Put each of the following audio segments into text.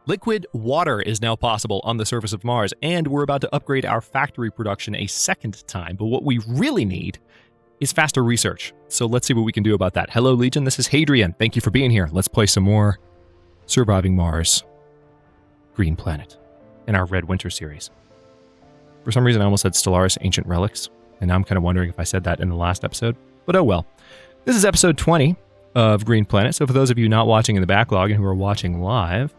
Liquid water is now possible on the surface of Mars, and we're about to upgrade our factory production a second time. But what we really need is faster research. So let's see what we can do about that. Hello, Legion. This is Hadrian. Thank you for being here. Let's play some more Surviving Mars Green Planet in our Red Winter series. For some reason, I almost said Stellaris Ancient Relics, and now I'm kind of wondering if I said that in the last episode. But oh well. This is episode 20 of Green Planet. So for those of you not watching in the backlog and who are watching live,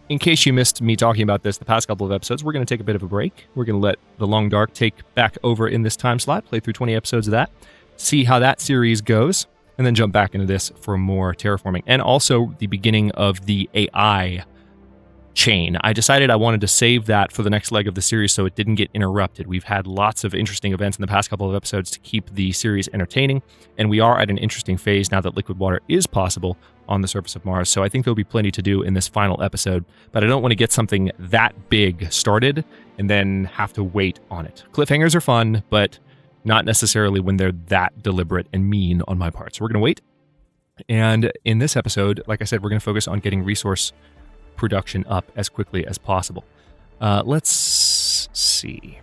in case you missed me talking about this the past couple of episodes, we're going to take a bit of a break. We're going to let The Long Dark take back over in this time slot, play through 20 episodes of that, see how that series goes, and then jump back into this for more terraforming. And also the beginning of the AI chain. I decided I wanted to save that for the next leg of the series so it didn't get interrupted. We've had lots of interesting events in the past couple of episodes to keep the series entertaining, and we are at an interesting phase now that liquid water is possible on the surface of Mars. So I think there'll be plenty to do in this final episode, but I don't want to get something that big started and then have to wait on it. Cliffhangers are fun, but not necessarily when they're that deliberate and mean on my part. So we're going to wait. And in this episode, like I said, we're going to focus on getting resource production up as quickly as possible. Let's see.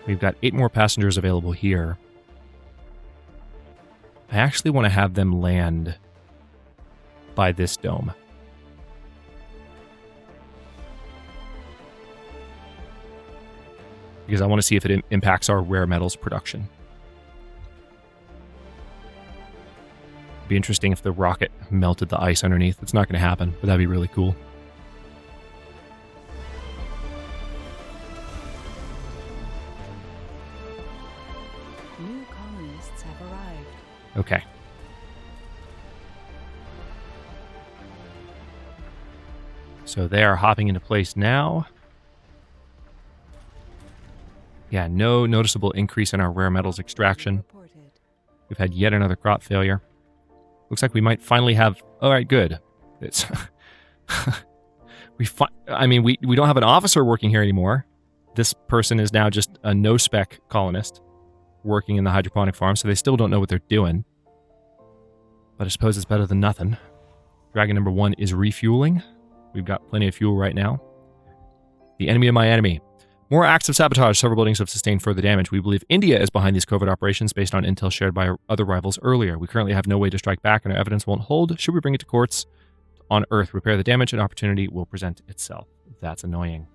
We've got 8 more passengers available here. I actually want to have them land by this dome. Because I want to see if it impacts our rare metals production. Be interesting if the rocket melted the ice underneath. It's not going to happen, but that'd be really cool. New colonists have arrived. Okay. So they are hopping into place now. Yeah, no noticeable increase in our rare metals extraction. We've had yet another crop failure. Looks like we might finally have... All right, good. It's we don't have an officer working here anymore. This person is now just a no-spec colonist working in the hydroponic farm, so they still don't know what they're doing. But I suppose it's better than nothing. Dragon number 1 is refueling. We've got plenty of fuel right now. The enemy of my enemy. More acts of sabotage. Several buildings have sustained further damage. We believe India is behind these covert operations based on intel shared by our other rivals earlier. We currently have no way to strike back, and our evidence won't hold. Should we bring it to courts on Earth, repair the damage, an opportunity will present itself. That's annoying.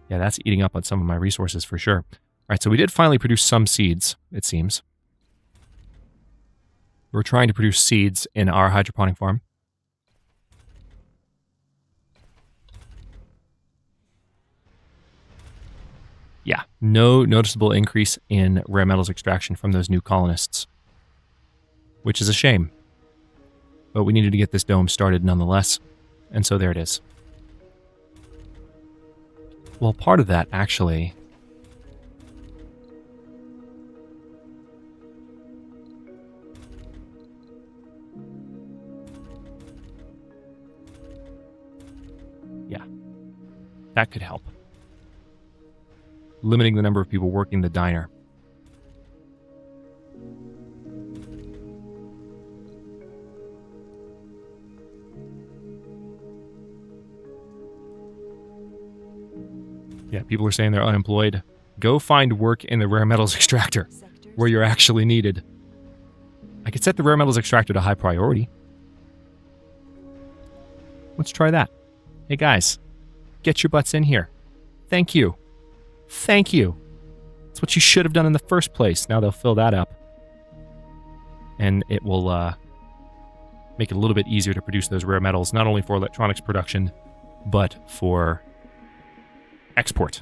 Yeah, that's eating up on some of my resources for sure. All right, so we did finally produce some seeds, it seems. We're trying to produce seeds in our hydroponic farm. Yeah, no noticeable increase in rare metals extraction from those new colonists, which is a shame. But we needed to get this dome started nonetheless, and so there it is. Well, part of that, actually... Yeah, that could help. Limiting the number of people working the diner. Yeah, people are saying they're unemployed. Go find work in the rare metals extractor, where you're actually needed. I could set the rare metals extractor to high priority. Let's try that. Hey guys, get your butts in here. Thank you. Thank you. That's what you should have done in the first place. Now they'll fill that up. And it will make it a little bit easier to produce those rare metals, not only for electronics production, but for export,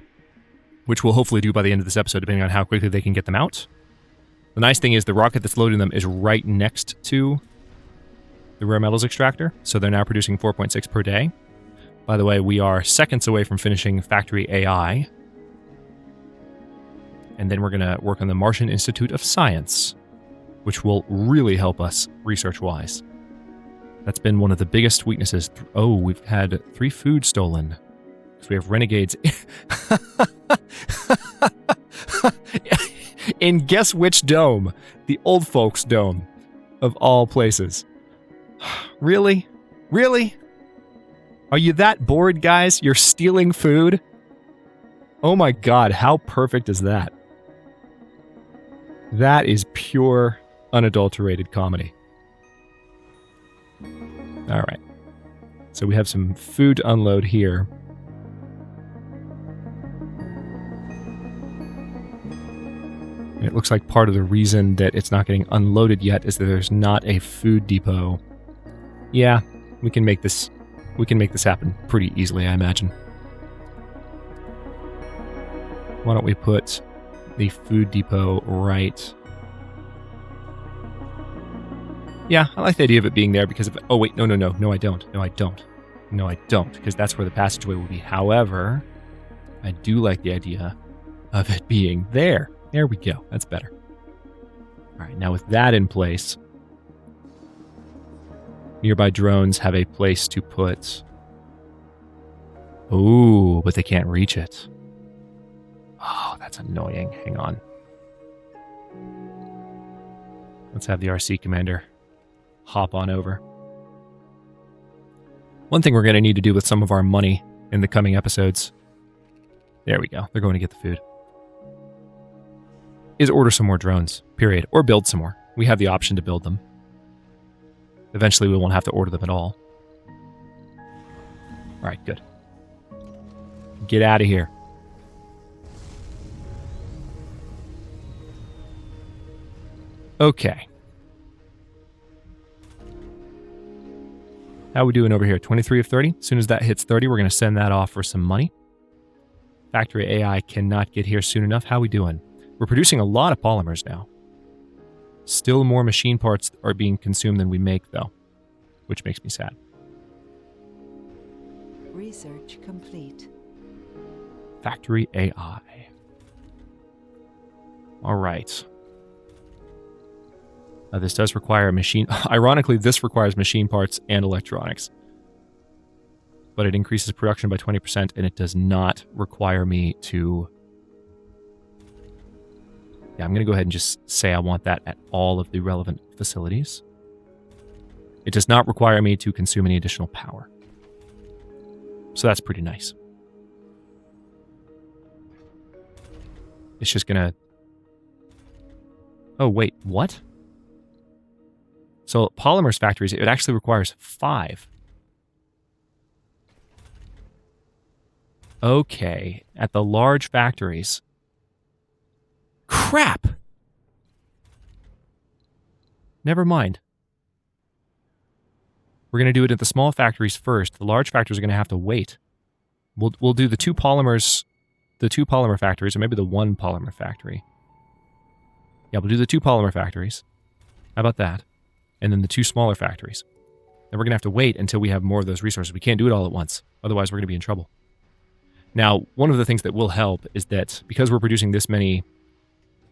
which we'll hopefully do by the end of this episode, depending on how quickly they can get them out. The nice thing is the rocket that's loading them is right next to the rare metals extractor, so they're now producing 4.6 per day. By the way, we are seconds away from finishing Factory AI, and then we're going to work on the Martian Institute of Science, which will really help us research-wise. That's been one of the biggest weaknesses. Oh, we've had 3 food stolen. So we have renegades. And guess which dome? The old folks dome, of all places. Really? Really? Are you that bored, guys? You're stealing food? Oh my god, how perfect is that? That is pure, unadulterated comedy. Alright. So we have some food to unload here. And it looks like part of the reason that it's not getting unloaded yet is that there's not a food depot. Yeah, we can make this happen pretty easily, I imagine. Why don't we put the food depot right... Yeah, I like the idea of it being there because of... Oh, wait, no, I don't, because that's where the passageway will be. However, I do like the idea of it being there. There we go. That's better. All right, now with that in place, nearby drones have a place to put... Ooh, but they can't reach it. Oh, that's annoying. Hang on. Let's have the RC commander hop on over. One thing we're going to need to do with some of our money in the coming episodes, there we go, they're going to get the food, is order some more drones, period, or build some more. We have the option to build them. Eventually we won't have to order them at all. Alright, good. Get out of here. Okay. How are we doing over here? 23 of 30? As soon as that hits 30, we're going to send that off for some money. Factory AI cannot get here soon enough. How are we doing? We're producing a lot of polymers now. Still more machine parts are being consumed than we make, though, which makes me sad. Research complete. Factory AI. All right. This does require a machine... Ironically, this requires machine parts and electronics. But it increases production by 20%, and it does not require me to... Yeah, I'm going to go ahead and just say I want that at all of the relevant facilities. It does not require me to consume any additional power. So that's pretty nice. It's just going to... Oh, wait, what? So polymers factories, it actually requires 5. Okay, at the large factories. Crap! Never mind. We're going to do it at the small factories first. The large factories are going to have to wait. We'll do the two polymer factories, or maybe the one polymer factory. Yeah, we'll do the 2 polymer factories. How about that? And then the 2 smaller factories. Then we're going to have to wait until we have more of those resources. We can't do it all at once. Otherwise, we're going to be in trouble. Now, one of the things that will help is that because we're producing this many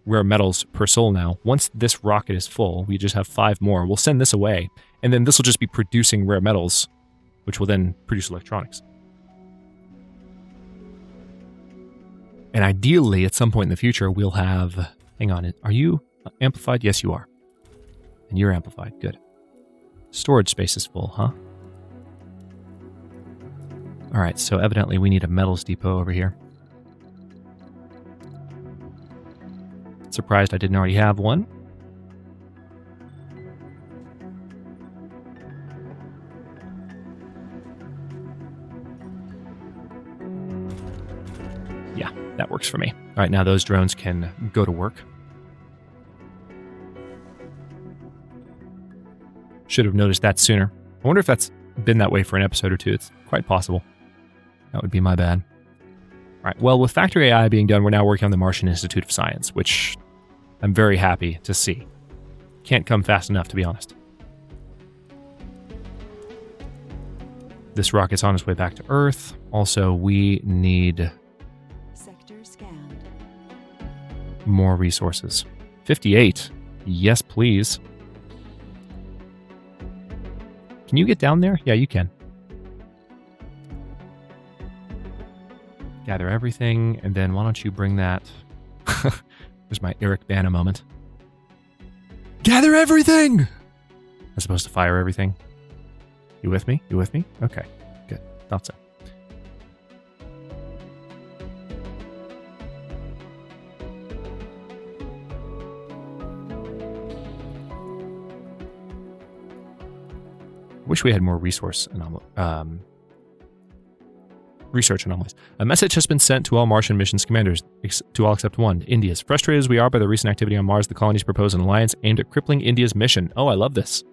rare metals per soul now, once this rocket is full, we just have 5 more. We'll send this away, and then this will just be producing rare metals, which will then produce electronics. And ideally, at some point in the future, we'll have... Hang on, are you amplified? Yes, you are. And you're amplified. Good. Storage space is full, huh? Alright, so evidently we need a metals depot over here. Surprised I didn't already have one. Yeah, that works for me. Alright, now those drones can go to work. Should have noticed that sooner. I wonder if that's been that way for an episode or 2. It's quite possible. That would be my bad. All right, well, with Factory AI being done, we're now working on the Martian Institute of Science, which I'm very happy to see. Can't come fast enough, to be honest. This rocket's on its way back to Earth. Also, we need... Sector scanned. More resources. 58. Yes, please. Can you get down there? Yeah, you can. Gather everything, and then why don't you bring that... There's my Eric Bana moment. Gather everything! As opposed to fire everything. You with me? You with me? Okay, good. Thought so. Wish we had more research anomalies. A message has been sent to all Martian missions commanders, to all except one, India's. Frustrated as we are by the recent activity on Mars, the colonies propose an alliance aimed at crippling India's mission. Oh, I love this.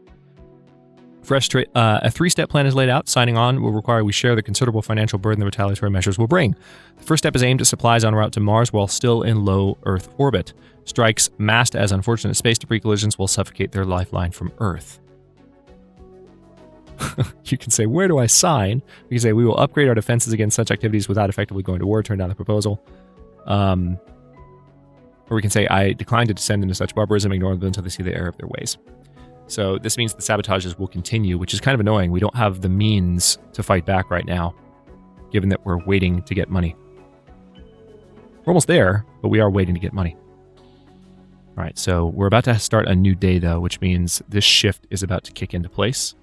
A three-step plan is laid out. Signing on will require we share the considerable financial burden the retaliatory measures will bring. The first step is aimed at supplies en route to Mars while still in low Earth orbit. Strikes masked as unfortunate space debris collisions will suffocate their lifeline from Earth. You can say, where do I sign? You can say, we will upgrade our defenses against such activities without effectively going to war. Turn down the proposal. Or we can say, I decline to descend into such barbarism, ignore them until they see the error of their ways. So this means the sabotages will continue, which is kind of annoying. We don't have the means to fight back right now, given that we're waiting to get money. We're almost there, but we are waiting to get money. All right, so we're about to start a new day, though, which means this shift is about to kick into place.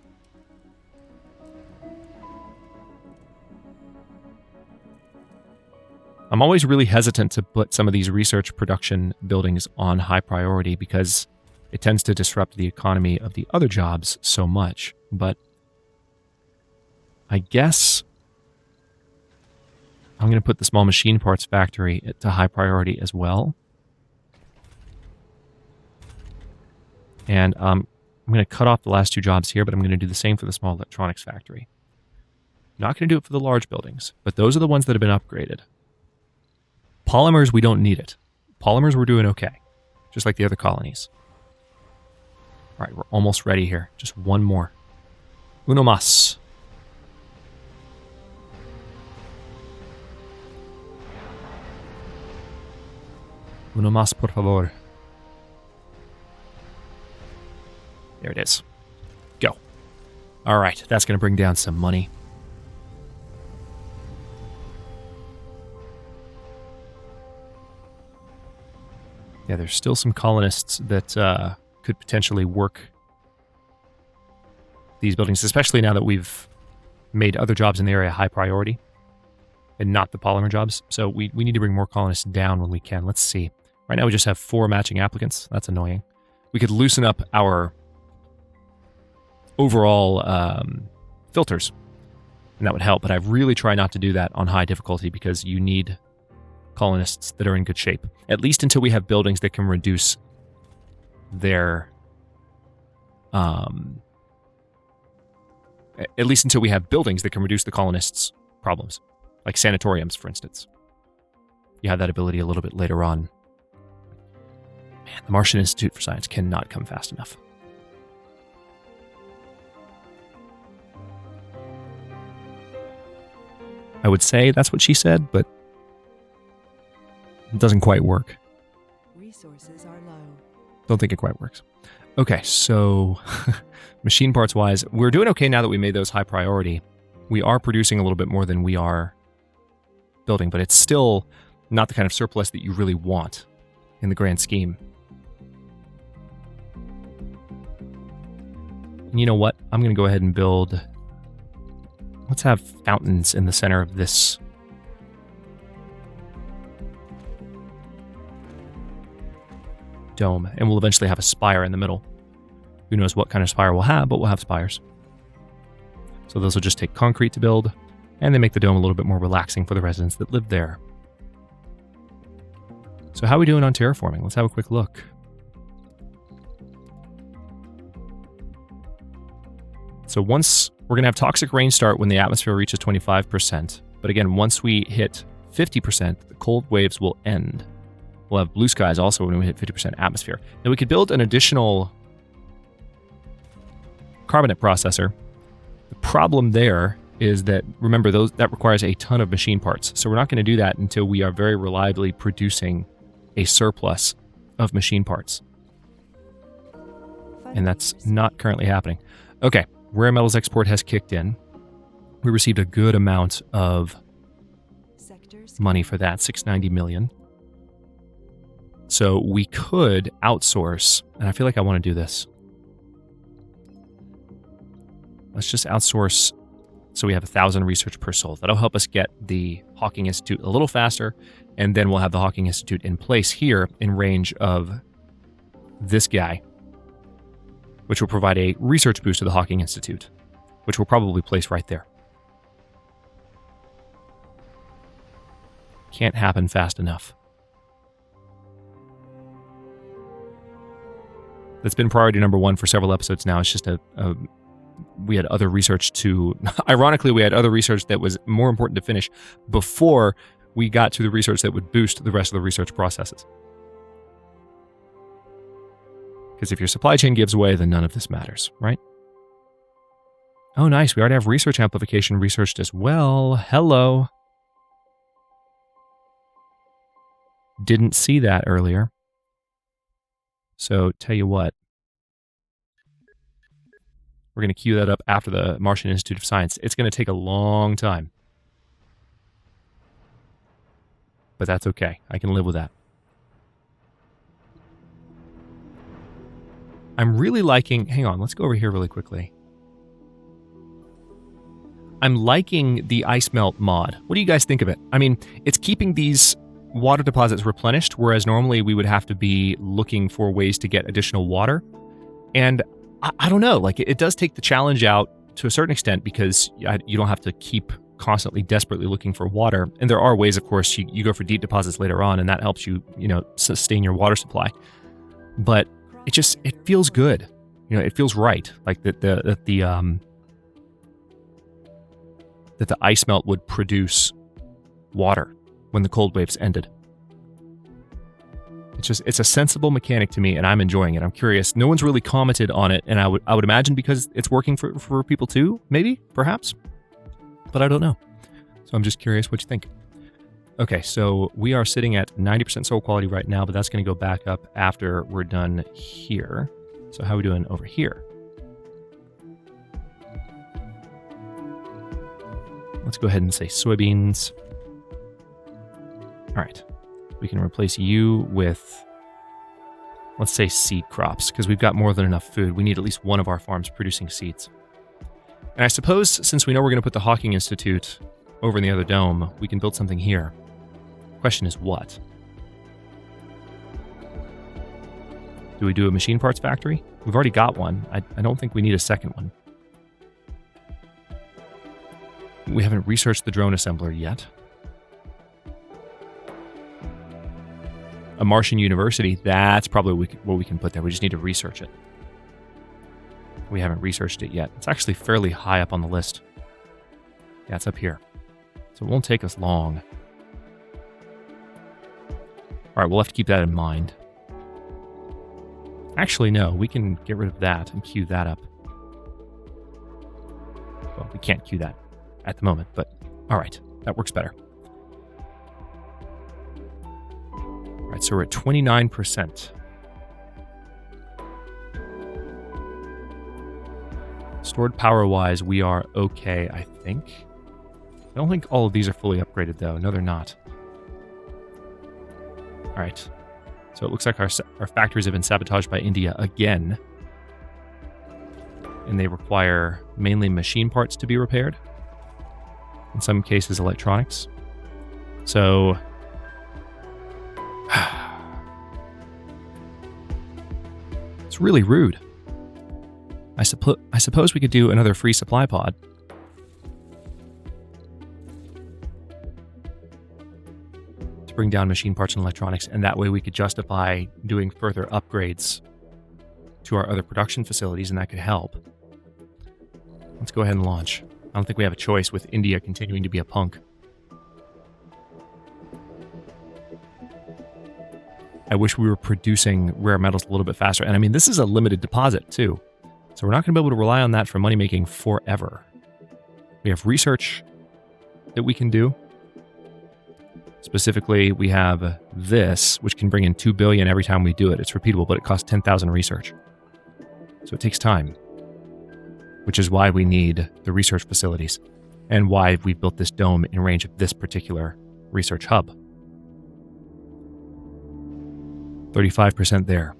I'm always really hesitant to put some of these research production buildings on high priority because it tends to disrupt the economy of the other jobs so much. But I guess I'm going to put the small machine parts factory to high priority as well. And I'm going to cut off the last two jobs here, but I'm going to do the same for the small electronics factory. Not going to do it for the large buildings, but those are the ones that have been upgraded. Polymers, we don't need it. Polymers, we're doing okay, just like the other colonies. All right, we're almost ready here. Just one more. Uno más. Uno más, por favor. There it is. Go. All right, that's going to bring down some money. Yeah, there's still some colonists that could potentially work these buildings, especially now that we've made other jobs in the area high priority and not the polymer jobs. So we need to bring more colonists down when we can. Let's see. Right now we just have 4 matching applicants. That's annoying. We could loosen up our overall filters, and that would help. But I really try not to do that on high difficulty because you need colonists that are in good shape, at least until we have buildings that can reduce their at least until we have buildings that can reduce the colonists' problems, like sanatoriums, for instance. You have that ability a little bit later on. Man, the Martian Institute for Science cannot come fast enough. I would say that's what she said, but it doesn't quite work. Resources are low. Don't think it quite works. Okay, so machine parts wise, we're doing okay now that we made those high priority. We are producing a little bit more than we are building, but it's still not the kind of surplus that you really want in the grand scheme. And you know what? I'm going to go ahead and build... Let's have fountains in the center of this dome, and we'll eventually have a spire in the middle. Who knows what kind of spire we'll have, but we'll have spires. So those will just take concrete to build, and they make the dome a little bit more relaxing for the residents that live there. So how are we doing on terraforming? Let's have a quick look. So once we're going to have toxic rain start when the atmosphere reaches 25%. But again, once we hit 50%, the cold waves will end. We'll have blue skies also when we hit 50% atmosphere. Now we could build an additional carbonate processor. The problem there is that, remember, that requires a ton of machine parts. So we're not going to do that until we are very reliably producing a surplus of machine parts. And that's not currently happening. Okay, rare metals export has kicked in. We received a good amount of money for that, 690 million. So we could outsource, and I feel like I want to do this. let's just outsource so we have 1,000 research per soul. That'll help us get the Hawking Institute a little faster, and then we'll have the Hawking Institute in place here in range of this guy, which will provide a research boost to the Hawking Institute, which we'll probably place right there. Can't happen fast enough. That's been priority number 1 for several episodes now. It's just we had other research to... Ironically, we had other research that was more important to finish before we got to the research that would boost the rest of the research processes. Because if your supply chain gives way, then none of this matters, right? Oh, nice. We already have research amplification researched as well. Hello. Didn't see that earlier. So, tell you what. We're going to queue that up after the Martian Institute of Science. It's going to take a long time. But that's okay. I can live with that. I'm really liking... Hang on, let's go over here really quickly. I'm liking the ice melt mod. What do you guys think of it? I mean, it's keeping these water deposits replenished, whereas normally we would have to be looking for ways to get additional water. And I don't know, like it does take the challenge out to a certain extent because you don't have to keep constantly desperately looking for water. And there are ways, of course, you go for deep deposits later on, and that helps you, sustain your water supply. But it feels good. It feels right. Like that the ice melt would produce water when the cold waves ended. It's a sensible mechanic to me, and I'm enjoying it. I'm curious. No one's really commented on it, and I would imagine because it's working for people too, maybe, perhaps. But I don't know. So I'm just curious what you think. Okay, so we are sitting at 90% soul quality right now, but that's going to go back up after we're done here. So how are we doing over here? Let's go ahead and say soybeans. All right. We can replace you with, let's say, seed crops, because we've got more than enough food. We need at least one of our farms producing seeds. And I suppose, since we know we're going to put the Hawking Institute over in the other dome, we can build something here. Question is what? Do we do a machine parts factory? We've already got one. I don't think we need a second one. We haven't researched the drone assembler yet. A Martian university, that's probably what we can put there. We just need to research it. We haven't researched it yet. It's actually fairly high up on the list. Yeah, it's up here. So it won't take us long. All right, we'll have to keep that in mind. Actually, no, we can get rid of that and queue that up. Well, we can't queue that at the moment, but all right, that works better. All right, so we're at 29%. Stored power-wise, we are okay, I think. I don't think all of these are fully upgraded, though. No, they're not. All right. So it looks like our factories have been sabotaged by India again. And they require mainly machine parts to be repaired. In some cases, electronics. So... it's really rude. I suppose we could do another free supply pod. To bring down machine parts and electronics, and that way we could justify doing further upgrades to our other production facilities, and that could help. Let's go ahead and launch. I don't think we have a choice with India continuing to be a punk. I wish we were producing rare metals a little bit faster. And I mean, this is a limited deposit too. So we're not going to be able to rely on that for money making forever. We have research that we can do. Specifically, we have this, which can bring in 2 billion every time we do it. It's repeatable, but it costs 10,000 research. So it takes time, which is why we need the research facilities and why we built this dome in range of this particular research hub. 35% there.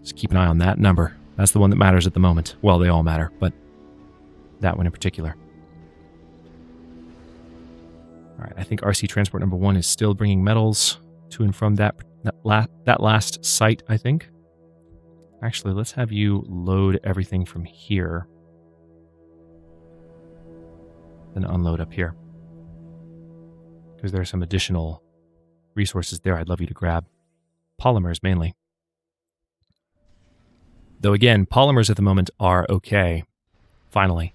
Just keep an eye on that number. That's the one that matters at the moment. Well, they all matter, but That one in particular. All right, I think RC Transport number 1 is still bringing metals to and from that last site, I think. Actually, let's have you load everything from here. Then unload up here. Because there are some additional resources there I'd love you to grab. Polymers, mainly. Though again, polymers at the moment are okay. Finally.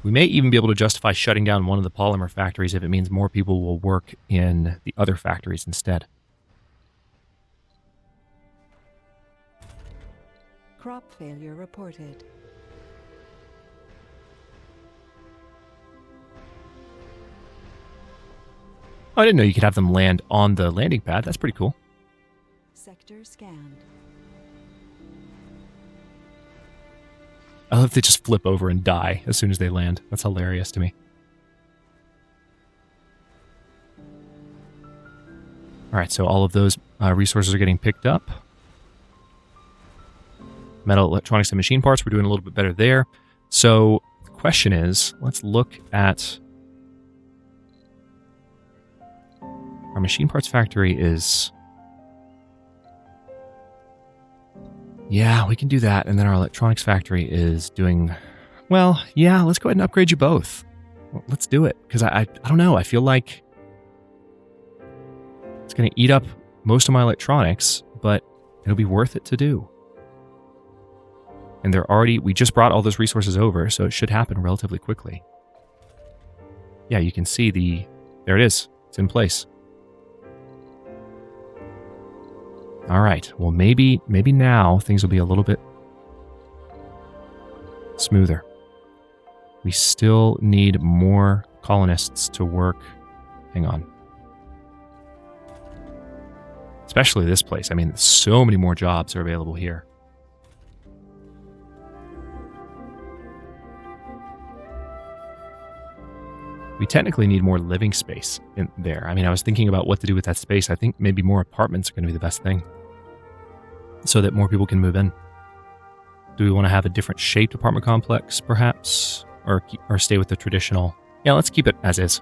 We may even be able to justify shutting down one of the polymer factories if it means more people will work in the other factories instead. Crop failure reported. Oh, I didn't know you could have them land on the landing pad. That's pretty cool. Sector scanned. I love if they just flip over and die as soon as they land. That's hilarious to me. All right, so all of those resources are getting picked up. Metal, electronics, and machine parts, we're doing a little bit better there. So the question is, let's look at... Our machine parts factory is... Yeah, we can do that. And then our electronics factory is doing... Well, yeah, let's go ahead and upgrade you both. Well, let's do it. Because I don't know. I feel like it's going to eat up most of my electronics, but it'll be worth it to do. And we just brought all those resources over, so it should happen relatively quickly. Yeah, you can see there it is. It's in place. All right. Well, maybe now things will be a little bit smoother. We still need more colonists to work. Hang on. Especially this place. I mean, so many more jobs are available here. We technically need more living space in there. I mean, I was thinking about what to do with that space. I think maybe more apartments are going to be the best thing, so that more people can move in. Do we want to have a different shaped apartment complex, perhaps? Or stay with the traditional? Yeah, let's keep it as is.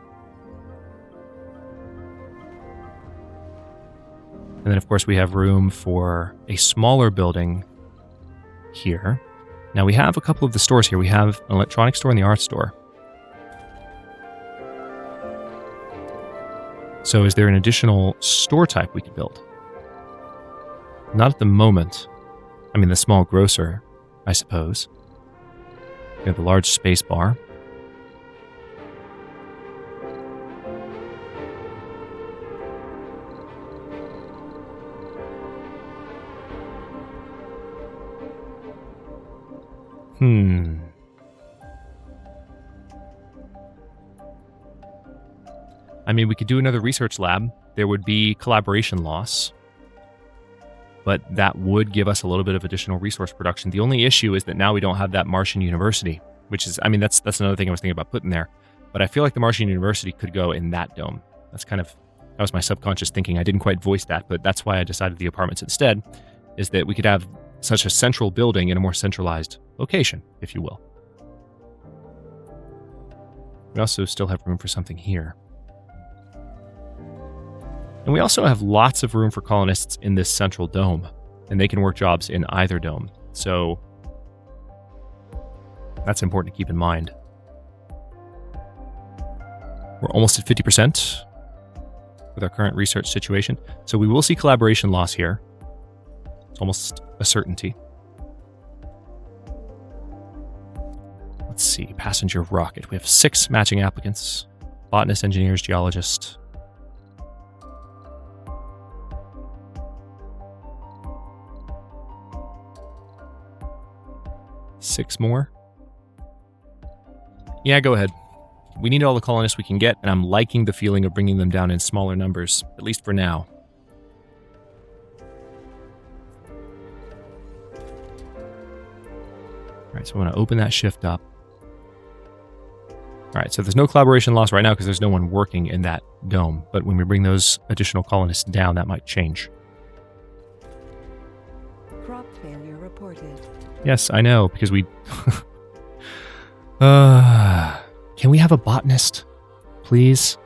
And then, of course, we have room for a smaller building here. Now, we have a couple of the stores here. We have an electronics store and the art store. So is there an additional store type we could build? Not at the moment. I mean, the small grocer, I suppose. We have the large space bar. I mean, we could do another research lab. There would be collaboration loss, but that would give us a little bit of additional resource production. The only issue is that now we don't have that Martian University, which is, I mean, that's another thing I was thinking about putting there. But I feel like the Martian University could go in that dome. That was my subconscious thinking. I didn't quite voice that, but that's why I decided the apartments instead, is that we could have such a central building in a more centralized location, if you will. We also still have room for something here. And we also have lots of room for colonists in this central dome, and they can work jobs in either dome. So that's important to keep in mind. We're almost at 50% with our current research situation. So we will see collaboration loss here. It's almost a certainty. Let's see, passenger rocket. We have 6 matching applicants. Botanist, engineers, geologist. Six more. Yeah, go ahead. We need all the colonists we can get, and I'm liking the feeling of bringing them down in smaller numbers, at least for now. All right, so I'm going to open that shift up. All right, so there's no collaboration loss right now because there's no one working in that dome, but when we bring those additional colonists down, that might change. Crop failure reported. Yes, I know, because we Can we have a botanist, please?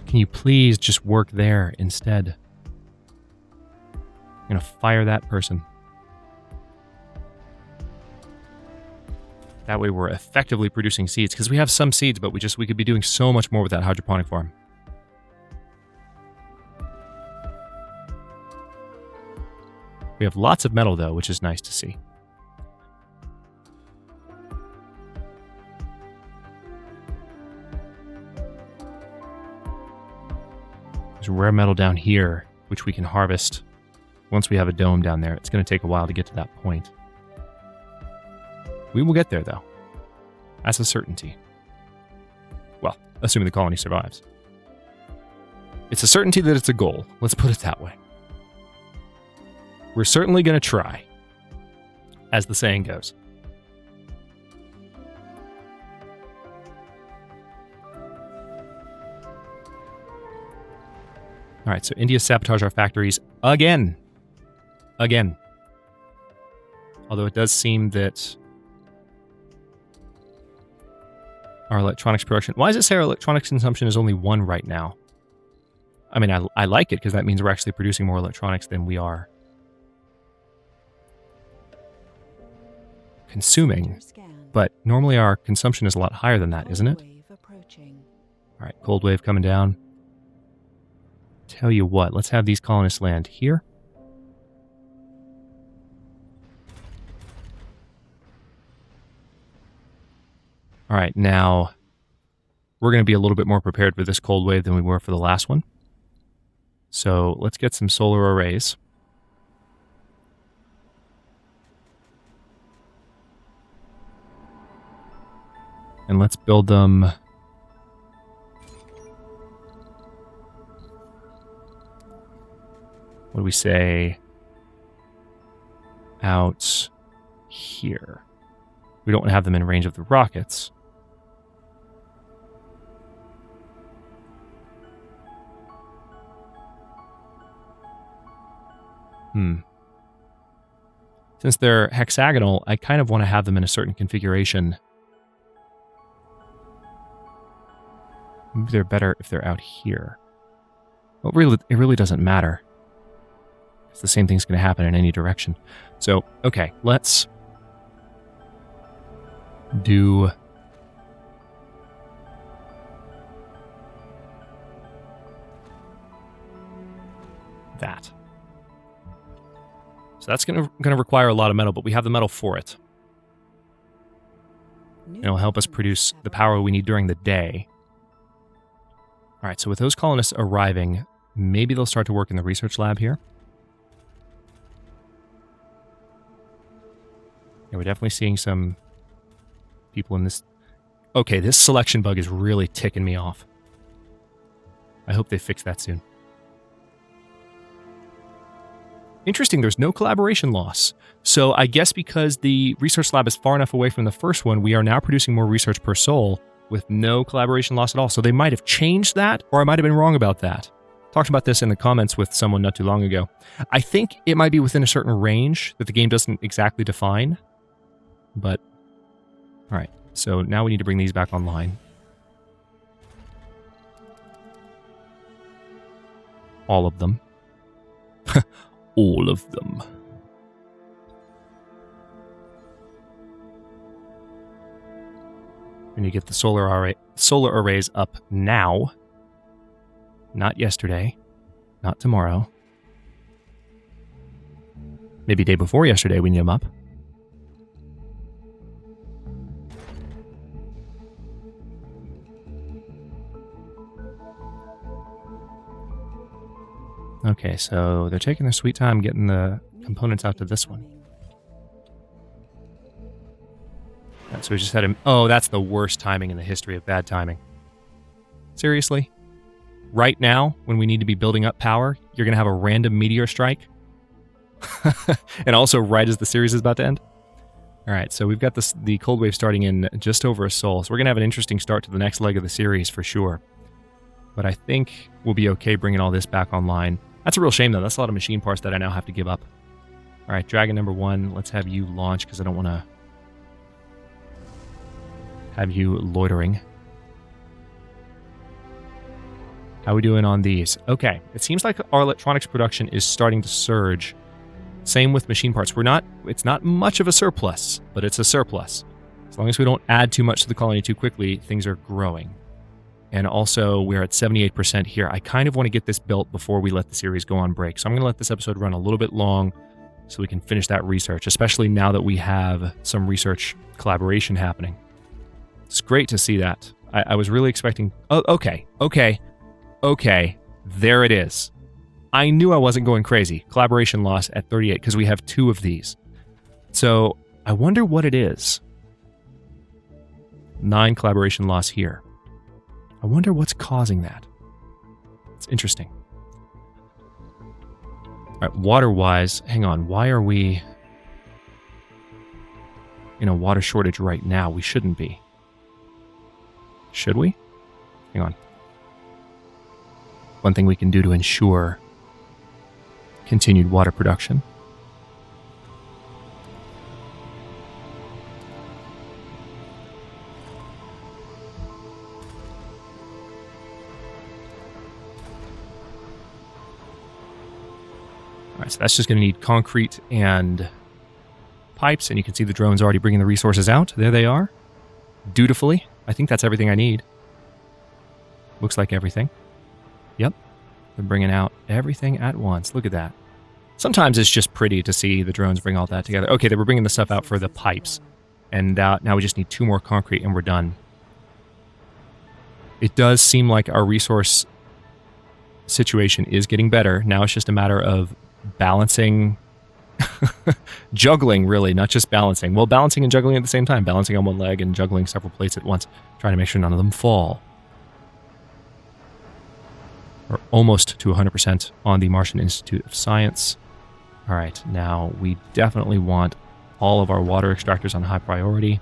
Can you please just work there instead? I'm going to fire that person. That way we're effectively producing seeds, because we have some seeds, but we could be doing so much more with that hydroponic farm. We have lots of metal, though, which is nice to see. There's rare metal down here, which we can harvest once we have a dome down there. It's going to take a while to get to that point. We will get there, though. That's a certainty. Well, assuming the colony survives. It's a certainty that it's a goal. Let's put it that way. We're certainly going to try, as the saying goes. All right, so India sabotaged our factories again. Again. Although it does seem that our electronics production... Why does it say our electronics consumption is only 1 right now? I mean, I like it, because that means we're actually producing more electronics than we are consuming. But normally our consumption is a lot higher than that, isn't it? All right, cold wave coming down. Tell you what, let's have these colonists land here. All right, now we're going to be a little bit more prepared for this cold wave than we were for the last one. So let's get some solar arrays. And let's build them... What do we say? Out here. We don't want to have them in range of the rockets. Since they're hexagonal, I kind of want to have them in a certain configuration. Maybe they're better if they're out here. Well, it really doesn't matter. It's the same thing's going to happen in any direction. So, okay, let's do that. So that's going to require a lot of metal, but we have the metal for it. And it'll help us produce the power we need during the day. All right, so with those colonists arriving, maybe they'll start to work in the research lab here. Yeah, we're definitely seeing some people in this. Okay, this selection bug is really ticking me off. I hope they fix that soon. Interesting, there's no collaboration loss. So I guess because the research lab is far enough away from the first one, we are now producing more research per soul with no collaboration loss at all. So they might have changed that, or I might have been wrong about that. Talked about this in the comments with someone not too long ago. I think it might be within a certain range that the game doesn't exactly define. But, all right. So now we need to bring these back online. All of them. All of them. We need to get the solar arrays up now. Not yesterday. Not tomorrow. Maybe day before yesterday we need them up. Okay, so they're taking their sweet time getting the components out to this one. Right, so we just had him. Oh, that's the worst timing in the history of bad timing. Seriously? Right now, when we need to be building up power, you're going to have a random meteor strike? And also right as the series is about to end? All right, so we've got the cold wave starting in just over a sol. So we're going to have an interesting start to the next leg of the series for sure. But I think we'll be okay bringing all this back online. That's a real shame, though. That's a lot of machine parts that I now have to give up. All right, Dragon number 1, let's have you launch because I don't want to have you loitering. How are we doing on these? Okay, it seems like our electronics production is starting to surge. Same with machine parts. It's not much of a surplus, but it's a surplus. As long as we don't add too much to the colony too quickly, things are growing. And also, we're at 78% here. I kind of want to get this built before we let the series go on break. So I'm going to let this episode run a little bit long so we can finish that research, especially now that we have some research collaboration happening. It's great to see that. I was really expecting... Oh, okay, there it is. I knew I wasn't going crazy. Collaboration loss at 38 because we have 2 of these. So I wonder what it is. 9 collaboration loss here. I wonder what's causing that. It's interesting. All right, water-wise, hang on. Why are we in a water shortage right now? We shouldn't be. Should we? Hang on. One thing we can do to ensure continued water production. All right, so that's just going to need concrete and pipes, and you can see the drone's already bringing the resources out. There they are. Dutifully. I think that's everything I need. Looks like everything. Yep. They're bringing out everything at once. Look at that. Sometimes it's just pretty to see the drones bring all that together. Okay, they were bringing the stuff out for the pipes. And now we just need 2 more concrete and we're done. It does seem like our resource situation is getting better. Now it's just a matter of balancing... juggling, really, not just balancing. Well, balancing and juggling at the same time. Balancing on one leg and juggling several plates at once. Trying to make sure none of them fall. We're almost to 100% on the Martian Institute of Science. All right, now we definitely want all of our water extractors on high priority.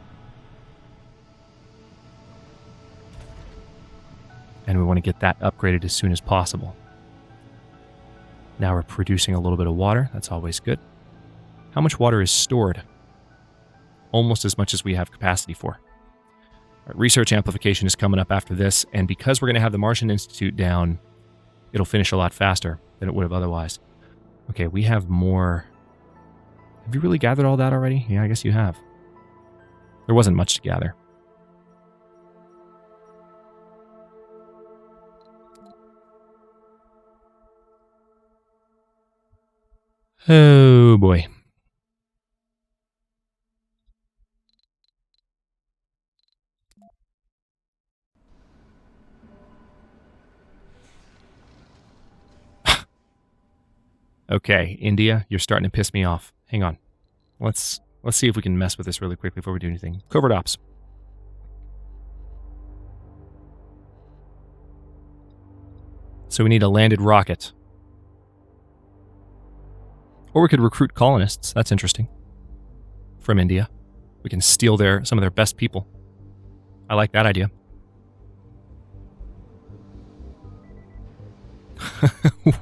And we want to get that upgraded as soon as possible. Now we're producing a little bit of water. That's always good. How much water is stored? Almost as much as we have capacity for. Right, research amplification is coming up after this, and because we're going to have the Martian Institute down, it'll finish a lot faster than it would have otherwise. Okay, we have more. Have you really gathered all that already? Yeah, I guess you have. There wasn't much to gather. Oh, boy. Okay, India, you're starting to piss me off. Hang on. Let's see if we can mess with this really quickly before we do anything. Covert ops. So we need a landed rocket. Or we could recruit colonists. That's interesting. From India. We can steal some of their best people. I like that idea.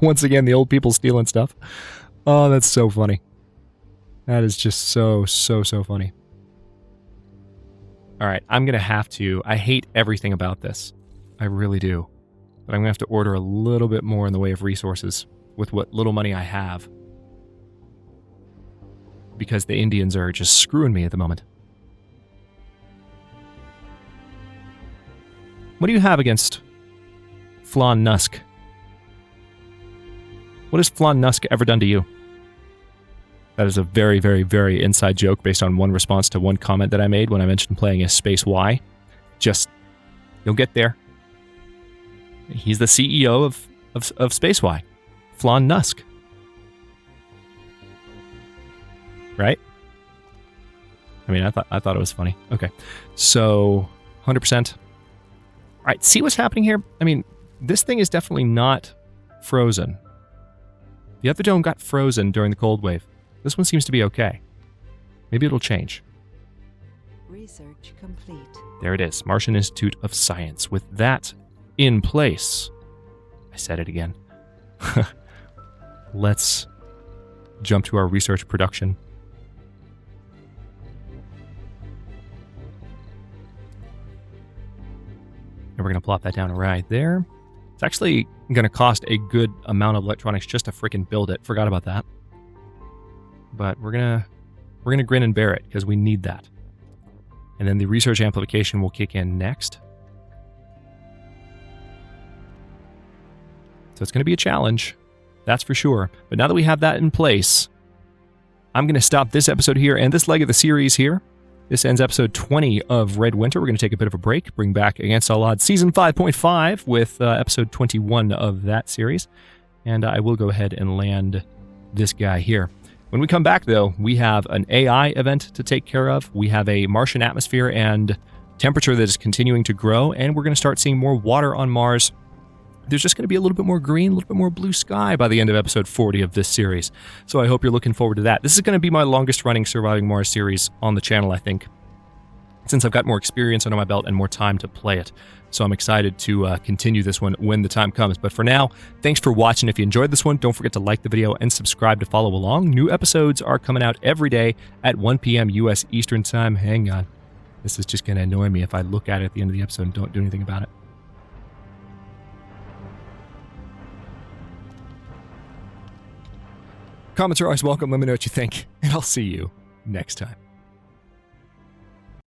Once again, the old people stealing stuff. Oh, that's so funny. That is just so funny. All right, I'm going to have to... I hate everything about this. I really do. But I'm going to have to order a little bit more in the way of resources with what little money I have. Because the Indians are just screwing me at the moment. What do you have against Flan Nusk? What has Flan Nusk ever done to you? That is a very, very, very inside joke based on one response to one comment that I made when I mentioned playing as Space Y. Just, you'll get there. He's the CEO of Space Y. Flan Nusk. Right? I mean, I thought it was funny. Okay. So, 100%. All right, see what's happening here? I mean, this thing is definitely not frozen. The other dome got frozen during the cold wave. This one seems to be okay. Maybe it'll change. Research complete. There it is. Martian Institute of Science. With that in place, I said it again. Let's jump to our research production. And we're going to plop that down right there. It's actually going to cost a good amount of electronics just to freaking build it. Forgot about that. But we're gonna grin and bear it because we need that. And then the research amplification will kick in next. So it's going to be a challenge, that's for sure. But now that we have that in place, I'm going to stop this episode here and this leg of the series here. This ends episode 20 of Red Winter. We're going to take a bit of a break, bring back Against All Odds Season 5.5 with episode 21 of that series. And I will go ahead and land this guy here. When we come back, though, we have an AI event to take care of. We have a Martian atmosphere and temperature that is continuing to grow, and we're going to start seeing more water on Mars. There's just going to be a little bit more green, a little bit more blue sky by the end of episode 40 of this series. So I hope you're looking forward to that. This is going to be my longest running Surviving Mars series on the channel, I think, since I've got more experience under my belt and more time to play it. So I'm excited to continue this one when the time comes. But for now, thanks for watching. If you enjoyed this one, don't forget to like the video and subscribe to follow along. New episodes are coming out every day at 1 p.m. U.S. Eastern Time. Hang on. This is just going to annoy me if I look at it at the end of the episode and don't do anything about it. Comments are always welcome. Let me know what you think, and I'll see you next time.